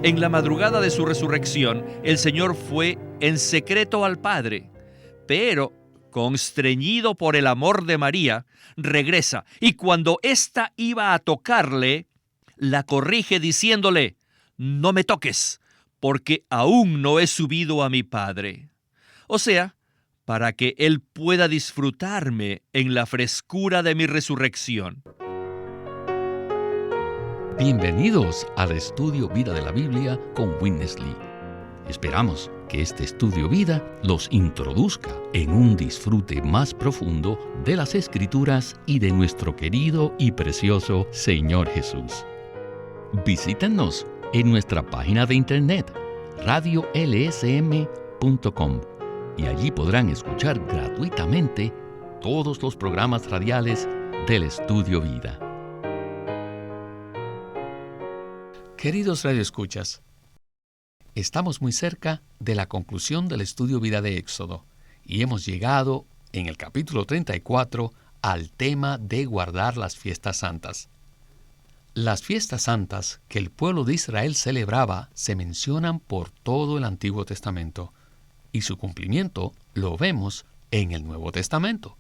En la madrugada de su resurrección, el Señor fue en secreto al Padre, pero, constreñido por el amor de María, regresa y cuando ésta iba a tocarle, la corrige diciéndole: «No me toques, porque aún no he subido a mi Padre». O sea, para que Él pueda disfrutarme en la frescura de mi resurrección. Bienvenidos al Estudio Vida de la Biblia con Witness Lee. Esperamos que este Estudio Vida los introduzca en un disfrute más profundo de las Escrituras y de nuestro querido y precioso Señor Jesús. Visítenos en nuestra página de internet radiolsm.com y allí podrán escuchar gratuitamente todos los programas radiales del Estudio Vida. Queridos radioescuchas, estamos muy cerca de la conclusión del Estudio Vida de Éxodo y hemos llegado en el capítulo 34 al tema de guardar las fiestas santas. Las fiestas santas que el pueblo de Israel celebraba se mencionan por todo el Antiguo Testamento y su cumplimiento lo vemos en el Nuevo Testamento.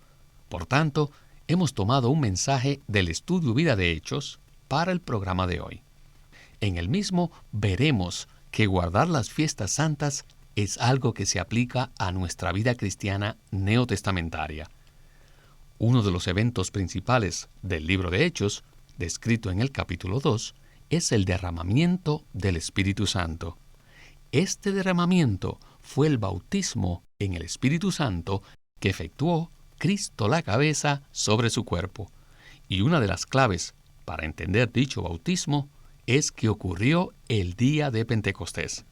Por tanto, hemos tomado un mensaje del Estudio Vida de Hechos para el programa de hoy. En el mismo veremos que guardar las fiestas santas es algo que se aplica a nuestra vida cristiana neotestamentaria. Uno de los eventos principales del libro de Hechos, descrito en el capítulo 2, es el derramamiento del Espíritu Santo. Este derramamiento fue el bautismo en el Espíritu Santo que efectuó Cristo la cabeza sobre su cuerpo. Y una de las claves para entender dicho bautismo es que ocurrió el día de Pentecostés.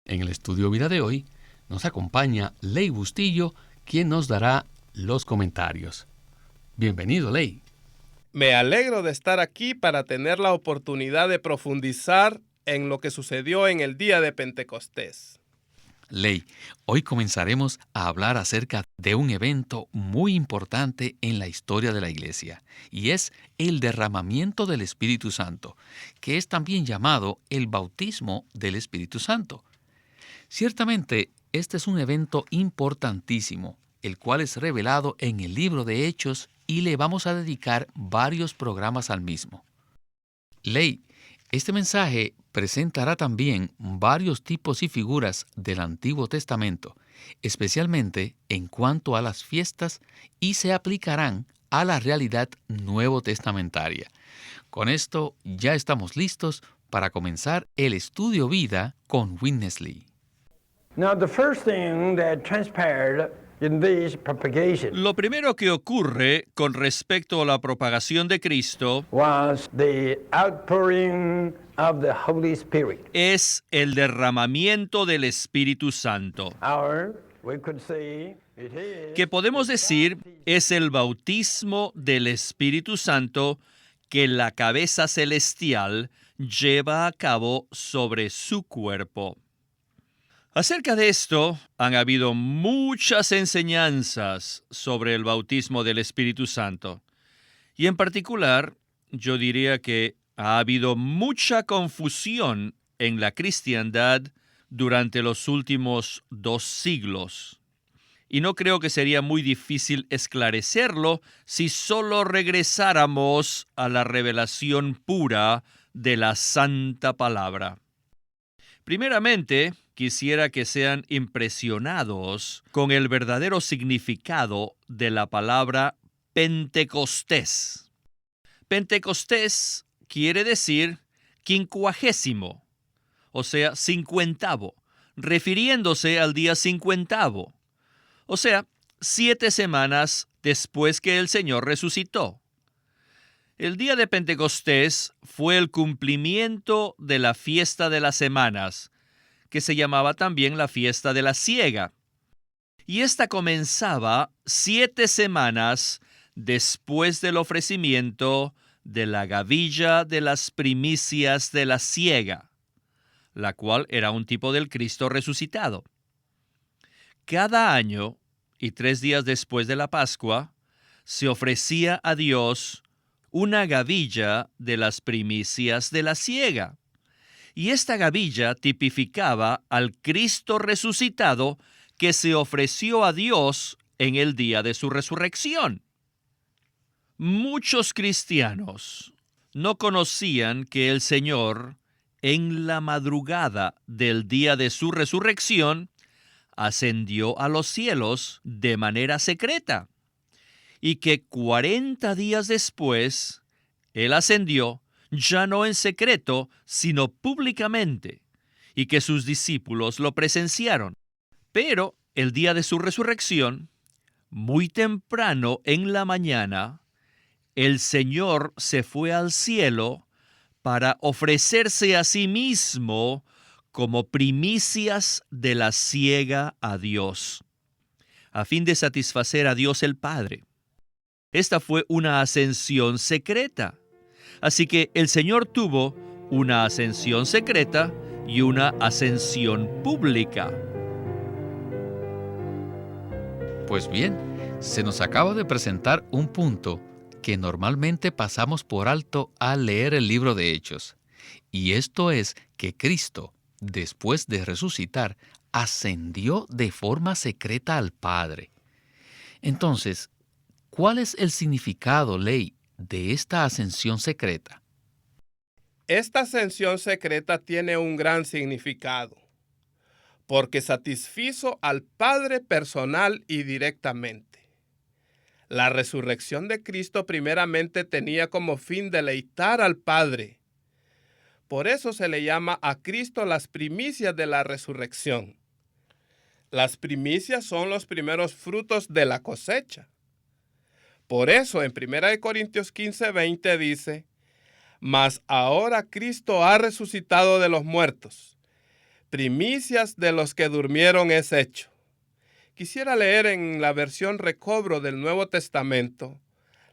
En el Estudio Vida de hoy nos acompaña Ley Bustillo, quien nos dará los comentarios. Bienvenido, Ley. Me alegro de estar aquí para tener la oportunidad de profundizar en lo que sucedió en el día de Pentecostés. Ley, hoy comenzaremos a hablar acerca de un evento muy importante en la historia de la Iglesia, y es el derramamiento del Espíritu Santo, que es también llamado el bautismo del Espíritu Santo. Ciertamente, este es un evento importantísimo, el cual es revelado en el libro de Hechos y le vamos a dedicar varios programas al mismo. Ley, este mensaje presentará también varios tipos y figuras del Antiguo Testamento, especialmente en cuanto a las fiestas, y se aplicarán a la realidad nuevo testamentaria. Con esto ya estamos listos para comenzar el Estudio Vida con Witness Lee. Now, the first thing that transpired in this propagation Lo primero que ocurre con respecto a la propagación de Cristo was the outpouring of the Holy Spirit. es el derramamiento del Espíritu Santo, We could say it is que podemos decir es el bautismo del Espíritu Santo que la cabeza celestial lleva a cabo sobre su cuerpo. Acerca de esto, han habido muchas enseñanzas sobre el bautismo del Espíritu Santo. Y en particular, yo diría que ha habido mucha confusión en la cristiandad durante los últimos 2 siglos. Y no creo que sería muy difícil esclarecerlo si solo regresáramos a la revelación pura de la Santa Palabra. Primeramente, quisiera que sean impresionados con el verdadero significado de la palabra Pentecostés. Pentecostés quiere decir 50, o sea, 50avo, refiriéndose al día 50avo, o sea, 7 semanas después que el Señor resucitó. El día de Pentecostés fue el cumplimiento de la fiesta de las semanas, que se llamaba también la fiesta de la siega. Y esta comenzaba 7 semanas después del ofrecimiento de la gavilla de las primicias de la siega, la cual era un tipo del Cristo resucitado. Cada año, y 3 días después de la Pascua, se ofrecía a Dios una gavilla de las primicias de la siega. Y esta gavilla tipificaba al Cristo resucitado que se ofreció a Dios en el día de su resurrección. Muchos cristianos no conocían que el Señor, en la madrugada del día de su resurrección, ascendió a los cielos de manera secreta, y que 40 días después, Él ascendió, ya no en secreto, sino públicamente, y que sus discípulos lo presenciaron. Pero el día de su resurrección, muy temprano en la mañana, el Señor se fue al cielo para ofrecerse a sí mismo como primicias de la siega a Dios, a fin de satisfacer a Dios el Padre. Esta fue una ascensión secreta. Así que el Señor tuvo una ascensión secreta y una ascensión pública. Pues bien, se nos acaba de presentar un punto que normalmente pasamos por alto al leer el libro de Hechos. Y esto es que Cristo, después de resucitar, ascendió de forma secreta al Padre. Entonces, ¿cuál es el significado, Ley, de esta ascensión secreta? Esta ascensión secreta tiene un gran significado, porque satisfizo al Padre personal y directamente. La resurrección de Cristo primeramente tenía como fin deleitar al Padre. Por eso se le llama a Cristo las primicias de la resurrección. Las primicias son los primeros frutos de la cosecha. Por eso en 1 Corintios 15:20 dice: mas ahora Cristo ha resucitado de los muertos. Primicias de los que durmieron es hecho. Quisiera leer en la versión Recobro del Nuevo Testamento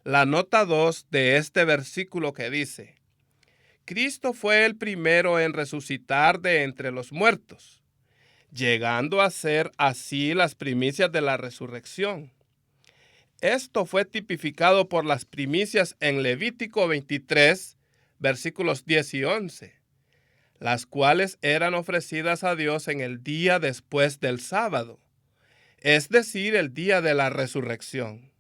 la nota 2 de este versículo que dice: Cristo fue el primero en resucitar de entre los muertos, llegando a ser así las primicias de la resurrección. Esto fue tipificado por las primicias en Levítico 23, versículos 10 y 11, las cuales eran ofrecidas a Dios en el día después del sábado, es decir, el día de la resurrección.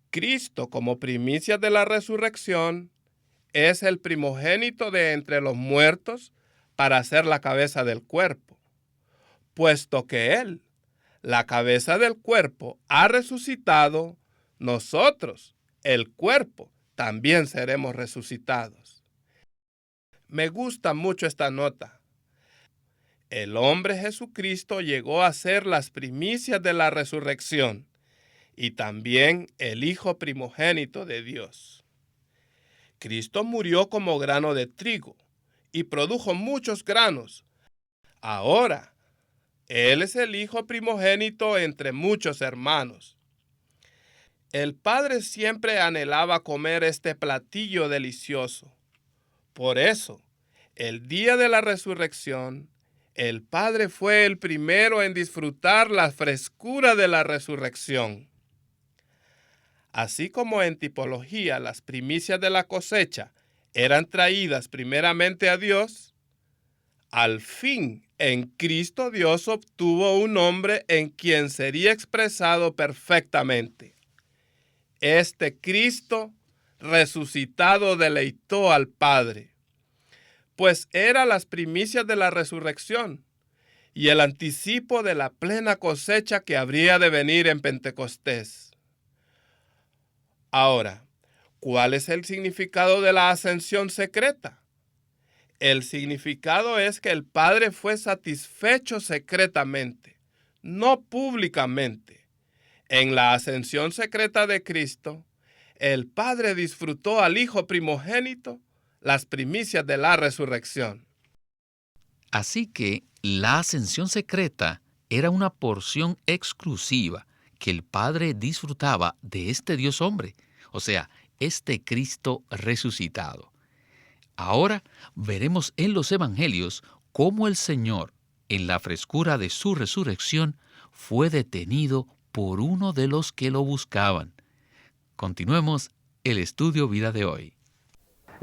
Cristo, como primicia de la resurrección, es el primogénito de entre los muertos para ser la cabeza del cuerpo, puesto que Él, la cabeza del cuerpo, ha resucitado. Nosotros, el cuerpo, también seremos resucitados. Me gusta mucho esta nota. El hombre Jesucristo llegó a ser las primicias de la resurrección y también el Hijo primogénito de Dios. Cristo murió como grano de trigo y produjo muchos granos. Ahora, Él es el Hijo primogénito entre muchos hermanos. El Padre siempre anhelaba comer este platillo delicioso. Por eso, el día de la resurrección, el Padre fue el primero en disfrutar la frescura de la resurrección. Así como en tipología las primicias de la cosecha eran traídas primeramente a Dios, al fin en Cristo Dios obtuvo un hombre en quien sería expresado perfectamente. Este Cristo resucitado deleitó al Padre, pues era las primicias de la resurrección y el anticipo de la plena cosecha que habría de venir en Pentecostés. Ahora, ¿cuál es el significado de la ascensión secreta? El significado es que el Padre fue satisfecho secretamente, no públicamente. En la ascensión secreta de Cristo, el Padre disfrutó al Hijo primogénito las primicias de la resurrección. Así que la ascensión secreta era una porción exclusiva que el Padre disfrutaba de este Dios hombre, o sea, este Cristo resucitado. Ahora veremos en los Evangelios cómo el Señor, en la frescura de su resurrección, fue detenido por uno de los que lo buscaban. Continuemos el estudio vida de hoy.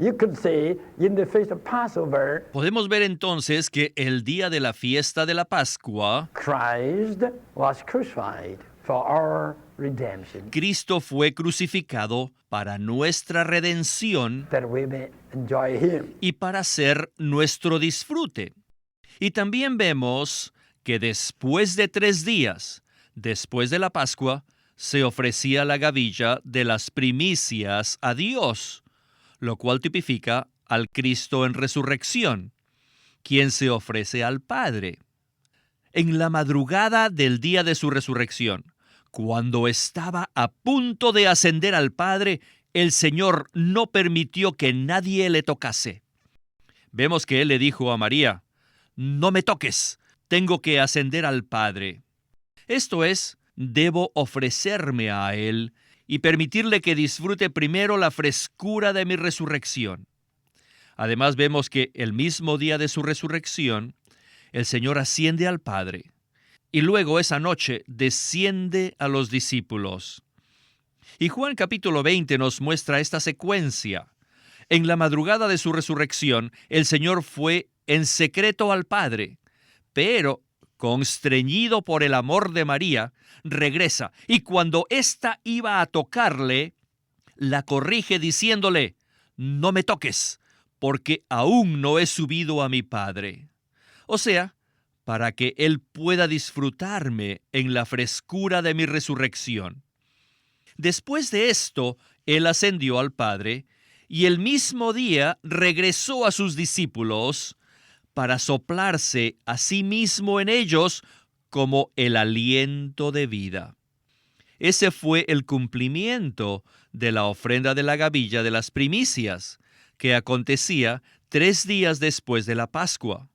you could see in the feast of Passover, Podemos ver entonces que el día de la fiesta de la Pascua, Christ was crucified for our redemption, Cristo fue crucificado para nuestra redención that we may enjoy Him. y para ser nuestro disfrute. Y también vemos que después de 3 días, después de la Pascua, se ofrecía la gavilla de las primicias a Dios, lo cual tipifica al Cristo en resurrección, quien se ofrece al Padre. En la madrugada del día de su resurrección, cuando estaba a punto de ascender al Padre, el Señor no permitió que nadie le tocase. Vemos que Él le dijo a María, «No me toques, tengo que ascender al Padre». Esto es, debo ofrecerme a Él y permitirle que disfrute primero la frescura de mi resurrección. Además vemos que el mismo día de su resurrección, el Señor asciende al Padre y luego esa noche desciende a los discípulos. Y Juan capítulo 20 nos muestra esta secuencia. En la madrugada de su resurrección, el Señor fue en secreto al Padre, pero constreñido por el amor de María, regresa y cuando ésta iba a tocarle, la corrige diciéndole, «No me toques, porque aún no he subido a mi Padre». O sea, para que Él pueda disfrutarme en la frescura de mi resurrección. Después de esto, Él ascendió al Padre y el mismo día regresó a sus discípulos para soplarse a sí mismo en ellos como el aliento de vida. Ese fue el cumplimiento de la ofrenda de la gavilla de las primicias, que acontecía 3 días después de la Pascua.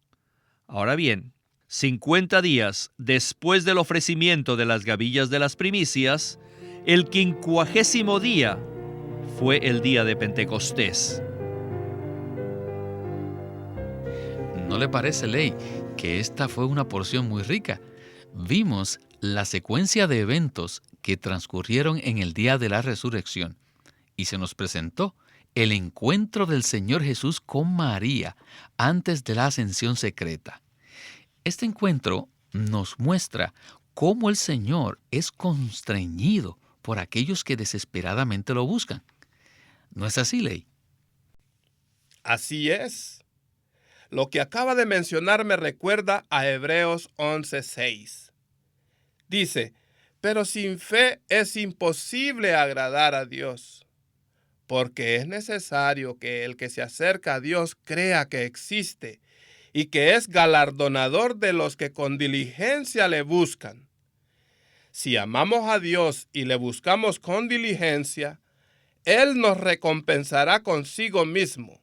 Ahora bien, 50 días después del ofrecimiento de las gavillas de las primicias, el 50º día fue el día de Pentecostés. ¿No le parece, Ley, que esta fue una porción muy rica? Vimos la secuencia de eventos que transcurrieron en el día de la resurrección y se nos presentó el encuentro del Señor Jesús con María antes de la ascensión secreta. Este encuentro nos muestra cómo el Señor es constreñido por aquellos que desesperadamente lo buscan. ¿No es así, Ley? Así es. Lo que acaba de mencionar me recuerda a Hebreos 11:6. Dice, pero sin fe es imposible agradar a Dios, porque es necesario que el que se acerca a Dios crea que existe y que es galardonador de los que con diligencia le buscan. Si amamos a Dios y le buscamos con diligencia, Él nos recompensará consigo mismo.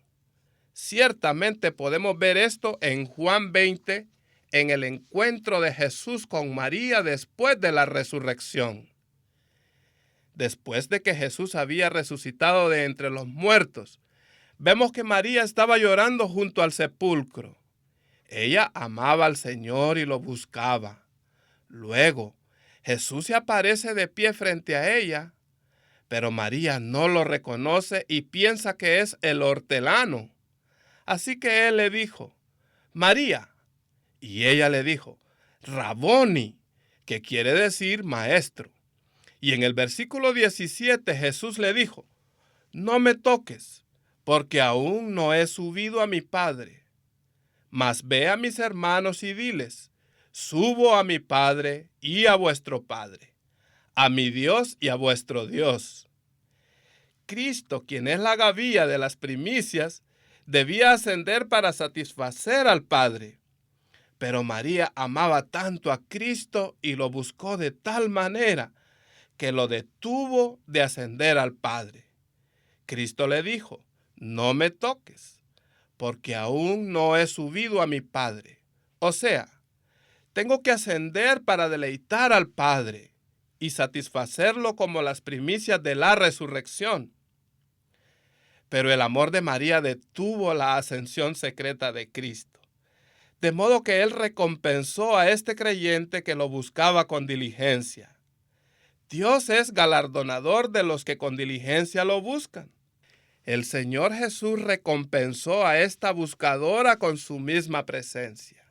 Ciertamente podemos ver esto en Juan 20, en el encuentro de Jesús con María después de la resurrección. Después de que Jesús había resucitado de entre los muertos, vemos que María estaba llorando junto al sepulcro. Ella amaba al Señor y lo buscaba. Luego, Jesús se aparece de pie frente a ella, pero María no lo reconoce y piensa que es el hortelano. Así que él le dijo, María, y ella le dijo, Raboni, que quiere decir maestro. Y en el versículo 17 Jesús le dijo, no me toques, porque aún no he subido a mi Padre. Mas ve a mis hermanos y diles, subo a mi Padre y a vuestro Padre, a mi Dios y a vuestro Dios. Cristo, quien es la gavilla de las primicias, debía ascender para satisfacer al Padre. Pero María amaba tanto a Cristo y lo buscó de tal manera que lo detuvo de ascender al Padre. Cristo le dijo, no me toques, porque aún no he subido a mi Padre. O sea, tengo que ascender para deleitar al Padre y satisfacerlo como las primicias de la resurrección. Pero el amor de María detuvo la ascensión secreta de Cristo, de modo que Él recompensó a este creyente que lo buscaba con diligencia. Dios es galardonador de los que con diligencia lo buscan. El Señor Jesús recompensó a esta buscadora con su misma presencia.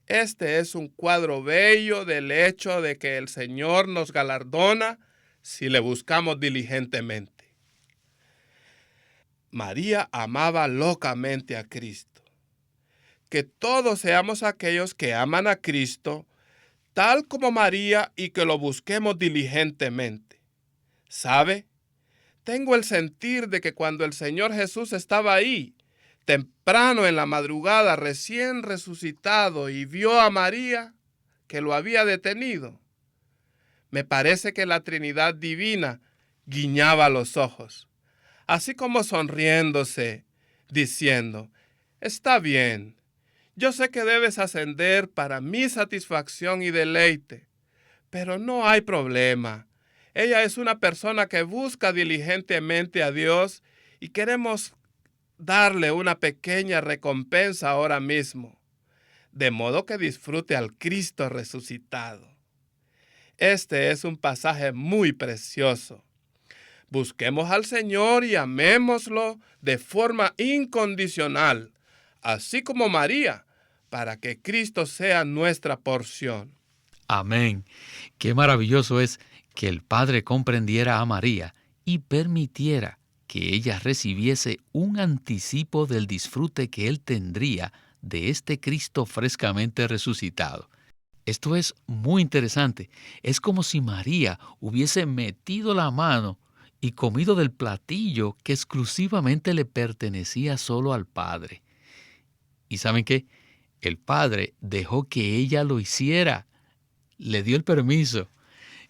Este es un cuadro bello del hecho de que el Señor nos galardona si le buscamos diligentemente. María amaba locamente a Cristo. Que todos seamos aquellos que aman a Cristo, tal como María, y que lo busquemos diligentemente. ¿Sabe? Tengo el sentir de que cuando el Señor Jesús estaba ahí, temprano en la madrugada, recién resucitado, y vio a María, que lo había detenido, me parece que la Trinidad Divina guiñaba los ojos, así como sonriéndose, diciendo: está bien, yo sé que debes ascender para mi satisfacción y deleite, pero no hay problema. Ella es una persona que busca diligentemente a Dios y queremos darle una pequeña recompensa ahora mismo, de modo que disfrute al Cristo resucitado. Este es un pasaje muy precioso. Busquemos al Señor y amémoslo de forma incondicional, así como María, para que Cristo sea nuestra porción. Amén. Qué maravilloso es que el Padre comprendiera a María y permitiera que ella recibiese un anticipo del disfrute que él tendría de este Cristo frescamente resucitado. Esto es muy interesante. Es como si María hubiese metido la mano y comido del platillo que exclusivamente le pertenecía solo al Padre. ¿Y saben qué? El Padre dejó que ella lo hiciera. Le dio el permiso.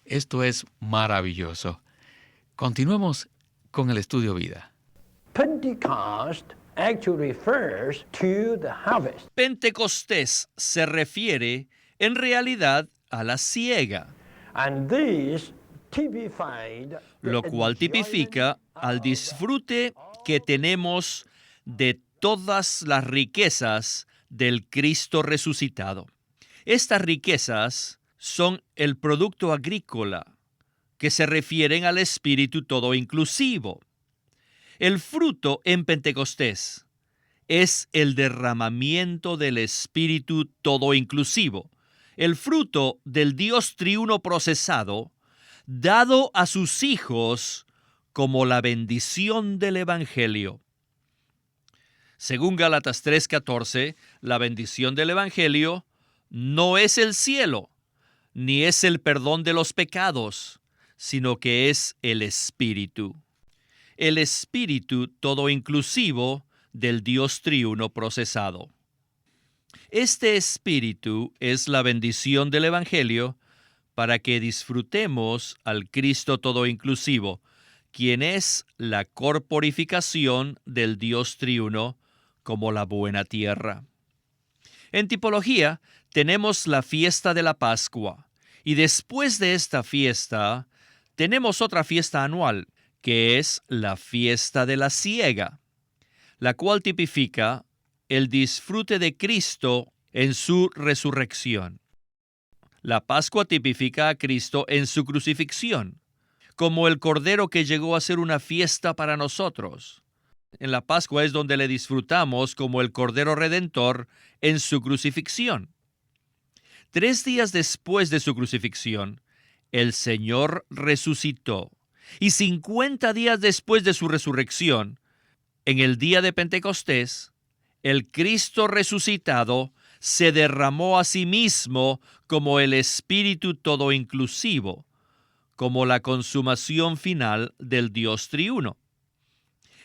Esto es maravilloso. Continuemos con el estudio vida. Pentecost actually refers to the harvest. Pentecostés se refiere en realidad a la siega, And this typified lo cual tipifica al disfrute que tenemos de todas las riquezas del Cristo resucitado. Estas riquezas son el producto agrícola, que se refieren al Espíritu todo inclusivo. El fruto en Pentecostés es el derramamiento del Espíritu todo inclusivo, el fruto del Dios triuno procesado, dado a sus hijos como la bendición del Evangelio. Según Gálatas 3:14, la bendición del Evangelio no es el cielo, ni es el perdón de los pecados, sino que es el Espíritu. El Espíritu todo inclusivo del Dios triuno procesado. Este Espíritu es la bendición del Evangelio para que disfrutemos al Cristo todo inclusivo, quien es la corporificación del Dios triuno como la buena tierra. En tipología tenemos la fiesta de la Pascua, y después de esta fiesta tenemos otra fiesta anual, que es la fiesta de la siega, la cual tipifica el disfrute de Cristo en su resurrección. La Pascua tipifica a Cristo en su crucifixión, como el Cordero que llegó a ser una fiesta para nosotros. En la Pascua es donde le disfrutamos como el Cordero Redentor en su crucifixión. 3 días después de su crucifixión, el Señor resucitó. Y 50 días después de su resurrección, en el día de Pentecostés, el Cristo resucitado se derramó a sí mismo como el Espíritu todo inclusivo, como la consumación final del Dios triuno.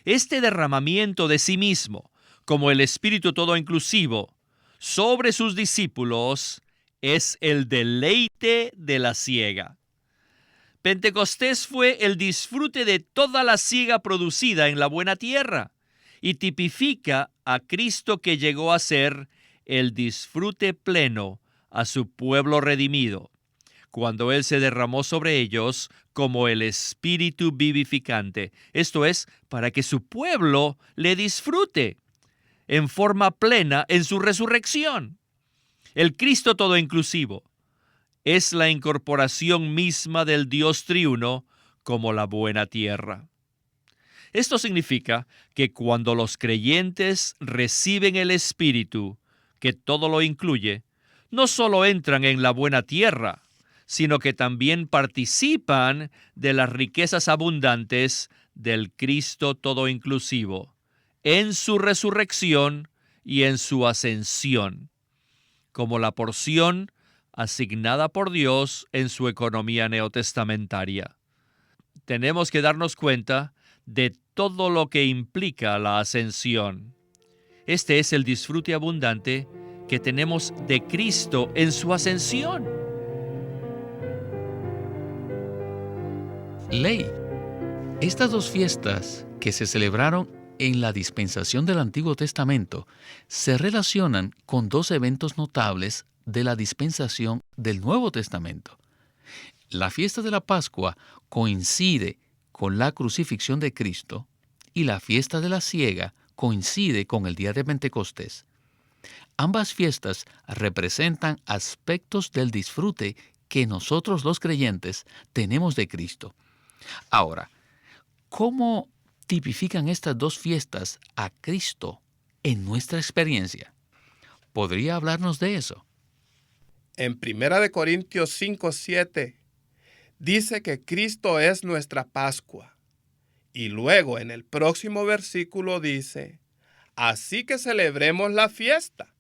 Este derramamiento de sí mismo, como el Espíritu todo inclusivo, sobre sus discípulos, es el deleite de la siega. Pentecostés fue el disfrute de toda la siega producida en la buena tierra y tipifica a Cristo que llegó a ser el disfrute pleno a su pueblo redimido, cuando Él se derramó sobre ellos como el Espíritu vivificante. Esto es, para que su pueblo le disfrute en forma plena en su resurrección. El Cristo todo inclusivo es la incorporación misma del Dios triuno como la buena tierra. Esto significa que cuando los creyentes reciben el Espíritu, que todo lo incluye, no solo entran en la buena tierra, sino que también participan de las riquezas abundantes del Cristo todo inclusivo, en su resurrección y en su ascensión, como la porción asignada por Dios en su economía neotestamentaria. Tenemos que darnos cuenta de todo lo que implica la ascensión. Este es el disfrute abundante que tenemos de Cristo en su ascensión. Ley. Estas dos fiestas que se celebraron en la dispensación del Antiguo Testamento se relacionan con dos eventos notables de la dispensación del Nuevo Testamento. La fiesta de la Pascua coincide con la crucifixión de Cristo y la fiesta de la siega coincide con el día de Pentecostés. Ambas fiestas representan aspectos del disfrute que nosotros los creyentes tenemos de Cristo. Ahora, ¿cómo tipifican estas dos fiestas a Cristo en nuestra experiencia? ¿Podría hablarnos de eso? En 1 Corintios 5:7 dice que Cristo es nuestra Pascua. Y luego en el próximo versículo dice, así que celebremos la fiesta.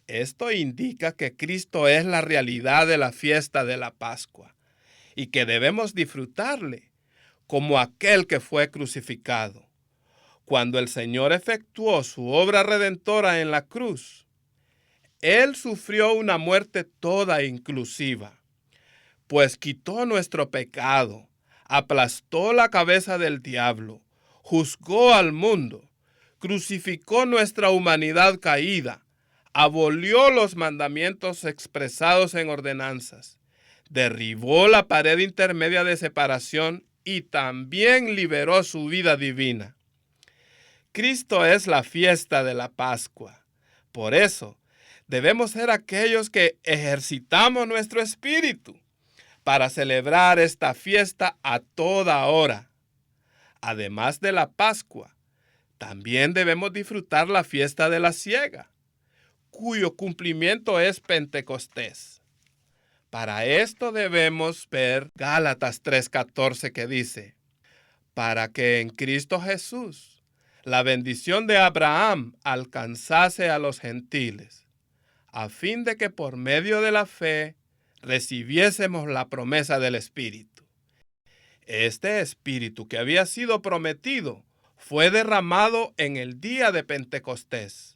Esto indica que Cristo es la realidad de la fiesta de la Pascua y que debemos disfrutarle como aquel que fue crucificado. Cuando el Señor efectuó su obra redentora en la cruz, Él sufrió una muerte toda inclusiva, pues quitó nuestro pecado, aplastó la cabeza del diablo, juzgó al mundo, crucificó nuestra humanidad caída, abolió los mandamientos expresados en ordenanzas, derribó la pared intermedia de separación y también liberó su vida divina. Cristo es la fiesta de la Pascua. Por eso, debemos ser aquellos que ejercitamos nuestro espíritu para celebrar esta fiesta a toda hora. Además de la Pascua, también debemos disfrutar la fiesta de la siega, cuyo cumplimiento es Pentecostés. Para esto debemos ver Gálatas 3:14 que dice, para que en Cristo Jesús la bendición de Abraham alcanzase a los gentiles, a fin de que por medio de la fe recibiésemos la promesa del Espíritu. Este Espíritu que había sido prometido fue derramado en el día de Pentecostés.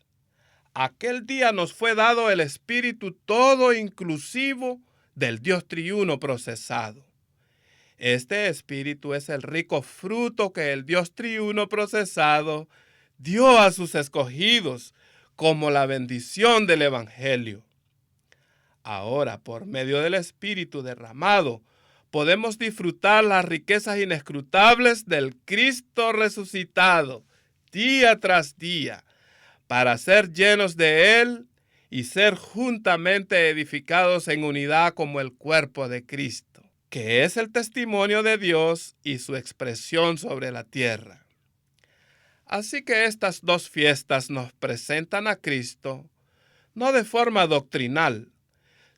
Aquel día nos fue dado el Espíritu todo inclusivo del Dios triuno procesado. Este Espíritu es el rico fruto que el Dios triuno procesado dio a sus escogidos como la bendición del Evangelio. Ahora, por medio del Espíritu derramado, podemos disfrutar las riquezas inescrutables del Cristo resucitado día tras día, para ser llenos de Él y ser juntamente edificados en unidad como el cuerpo de Cristo, que es el testimonio de Dios y su expresión sobre la tierra. Así que estas dos fiestas nos presentan a Cristo, no de forma doctrinal,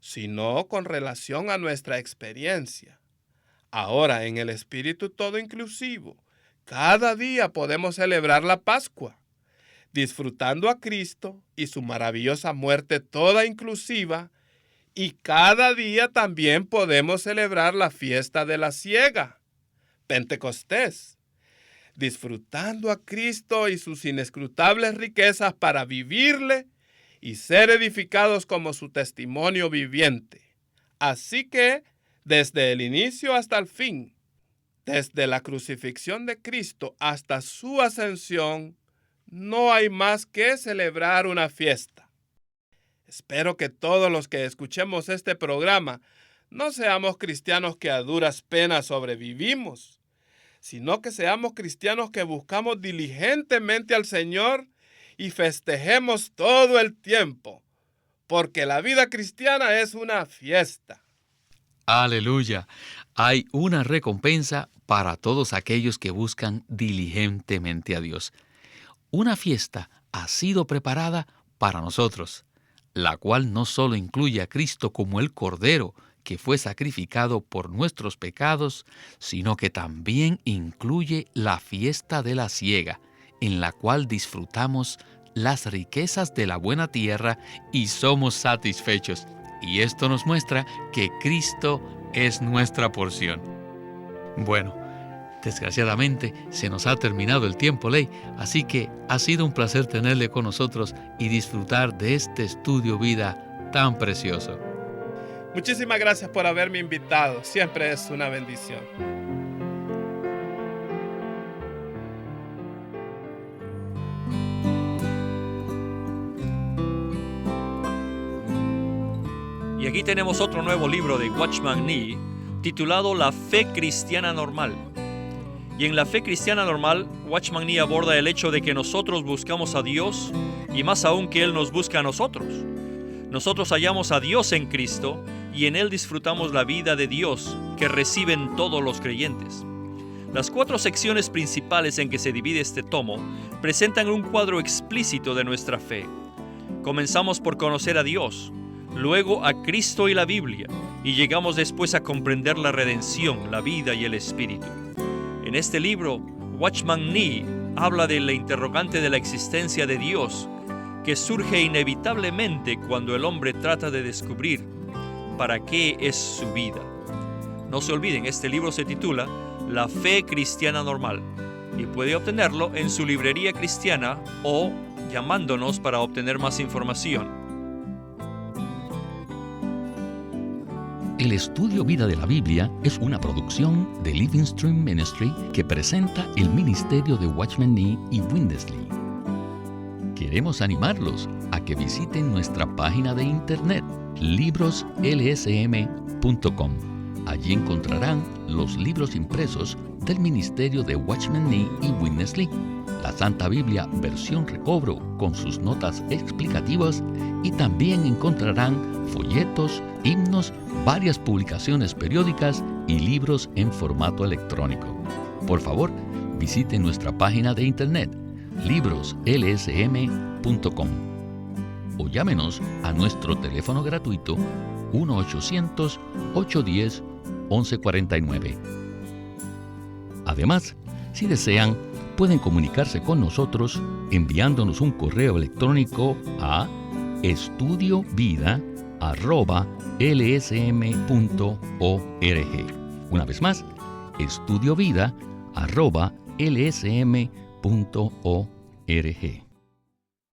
sino con relación a nuestra experiencia. Ahora, en el espíritu todo inclusivo, cada día podemos celebrar la Pascua, disfrutando a Cristo y su maravillosa muerte toda inclusiva, y cada día también podemos celebrar la fiesta de la siega, Pentecostés, disfrutando a Cristo y sus inescrutables riquezas para vivirle y ser edificados como su testimonio viviente. Así que, desde el inicio hasta el fin, desde la crucifixión de Cristo hasta su ascensión, no hay más que celebrar una fiesta. Espero que todos los que escuchemos este programa no seamos cristianos que a duras penas sobrevivimos, sino que seamos cristianos que buscamos diligentemente al Señor y festejemos todo el tiempo, porque la vida cristiana es una fiesta. Aleluya. Hay una recompensa para todos aquellos que buscan diligentemente a Dios. Una fiesta ha sido preparada para nosotros, la cual no solo incluye a Cristo como el Cordero que fue sacrificado por nuestros pecados, sino que también incluye la fiesta de la siega, en la cual disfrutamos las riquezas de la buena tierra y somos satisfechos. Y esto nos muestra que Cristo es nuestra porción. Bueno, desgraciadamente se nos ha terminado el tiempo, Ley, así que ha sido un placer tenerle con nosotros y disfrutar de este estudio vida tan precioso. Muchísimas gracias por haberme invitado. Siempre es una bendición. Y aquí tenemos otro nuevo libro de Watchman Nee, titulado La Fe Cristiana Normal. Y en La Fe Cristiana Normal, Watchman Nee aborda el hecho de que nosotros buscamos a Dios y más aún que Él nos busca a nosotros. Nosotros hallamos a Dios en Cristo y en Él disfrutamos la vida de Dios que reciben todos los creyentes. Las 4 secciones principales en que se divide este tomo presentan un cuadro explícito de nuestra fe. Comenzamos por conocer a Dios, luego a Cristo y la Biblia, y llegamos después a comprender la redención, la vida y el Espíritu. En este libro, Watchman Nee habla de la interrogante de la existencia de Dios, que surge inevitablemente cuando el hombre trata de descubrir para qué es su vida. No se olviden, este libro se titula La Fe Cristiana Normal y puede obtenerlo en su librería cristiana o llamándonos para obtener más información. El estudio Vida de la Biblia es una producción de Living Stream Ministry que presenta el ministerio de Watchman Nee y Windesley. Queremos animarlos a que visiten nuestra página de internet libroslsm.com. Allí encontrarán los libros impresos del ministerio de Watchman Nee y Windesley, la Santa Biblia versión recobro con sus notas explicativas, y también encontrarán folletos, himnos, varias publicaciones periódicas y libros en formato electrónico. Por favor, visiten nuestra página de internet libroslsm.com o llámenos a nuestro teléfono gratuito 1-800-810-1149. Además, si desean, pueden comunicarse con nosotros enviándonos un correo electrónico a estudiovida@lsm.org. Una vez más, estudiovida@lsm.org.